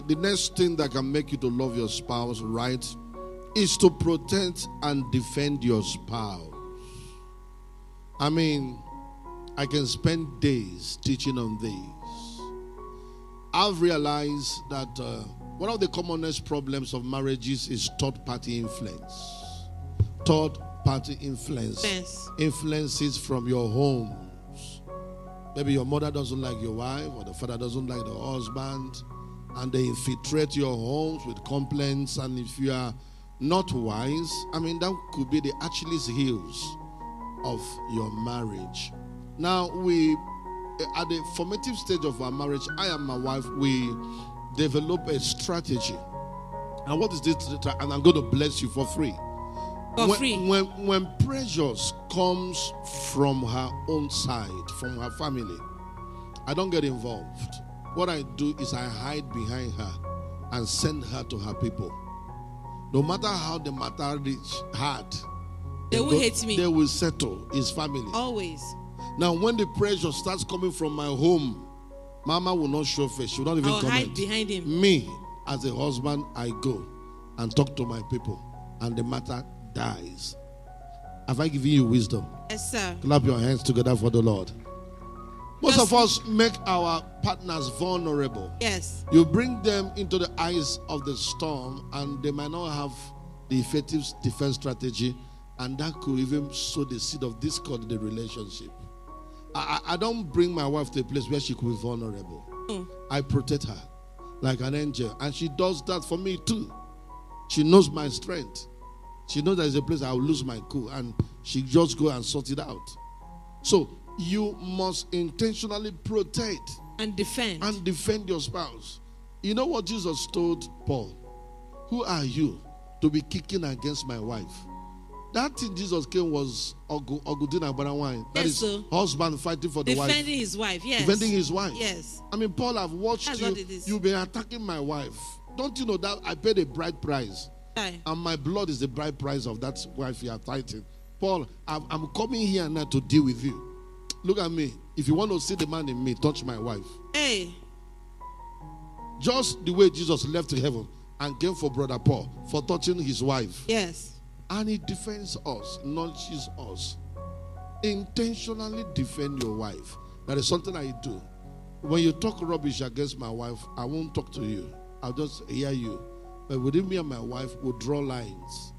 the next thing that can make you to love your spouse, right, is to protect and defend your spouse. I mean, I can spend days teaching on this. I've realized that one of the commonest problems of marriages is third-party influence. Third-party influence. Yes. Influences from your homes. Maybe your mother doesn't like your wife, or the father doesn't like the husband, and they infiltrate your homes with complaints. And if you are not wise, I mean, that could be the Achilles heels of your marriage. Now, at the formative stage of our marriage, I and my wife, we develop a strategy. And what is this? And I'm going to bless you for free. When pressures comes from her own side, from her family, I don't get involved. What I do is I hide behind her and send her to her people. No matter how the matter is hard, they will hate me. They will settle his family. Always. Now, when the pressure starts coming from my home, Mama will not show face. She will not even comment. Hide behind him. Me, as a husband, I go and talk to my people, and the matter dies. Have I given you wisdom? Yes, sir. Clap your hands together for the Lord. Most of us make our partners vulnerable. Yes. You bring them into the eyes of the storm, and they might not have the effective defense strategy, and that could even sow the seed of discord in the relationship. I don't bring my wife to a place where she could be vulnerable. I protect her like an angel, and she does that for me too. She knows my strength. She knows there's a place I will lose my cool, and she just go and sort it out. So you must intentionally protect and defend your spouse. You know what Jesus told Paul? Who are you to be kicking against my wife? That thing Jesus came was Ogudina Barawine. That is husband fighting for the wife. Defending his wife, yes. Defending his wife. Yes. I mean, Paul, I've watched you. You've been attacking my wife. Don't you know that I paid a bride price? Aye. And my blood is the bride price of that wife you are fighting. Paul, I'm coming here now to deal with you. Look at me. If you want to see the man in me, touch my wife. Hey. Just the way Jesus left heaven and came for Brother Paul for touching his wife. Yes. And he defends us, nudges us. Intentionally defend your wife. That is something I do. When you talk rubbish against my wife, I won't talk to you. I'll just hear you. But within me and my wife, we'll draw lines.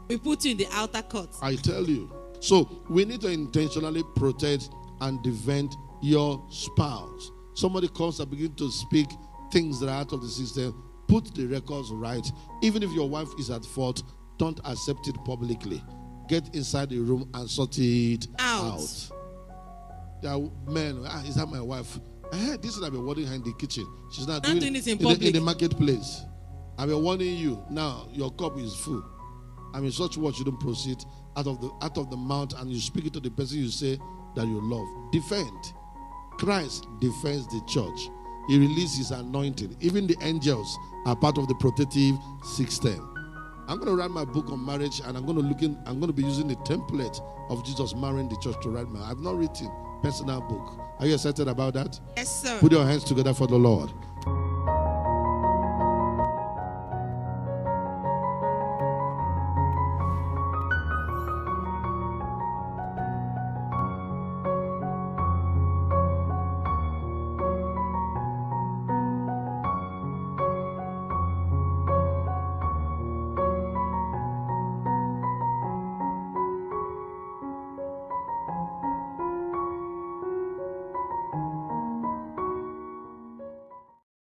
We put you in the outer court. I tell you. So we need to intentionally protect and defend your spouse. Somebody comes and begins to speak things that are out of the system. Put the records right. Even if your wife is at fault, don't accept it publicly. Get inside the room and sort it out. There are men, is that my wife? This is I've been warning her in the kitchen. She's not doing it in public. In the marketplace. I've been warning you. Now your cup is full. I mean, such words shouldn't proceed out of the mouth, and you speak it to the person you say that you love. Defend. Christ defends the church. He releases his anointing. Even the angels are part of the protective system. I'm going to write my book on marriage, and I'm going to be using the template of Jesus marrying the church to write my. I've not written personal book. Are you excited about that? Yes, sir. Put your hands together for the Lord.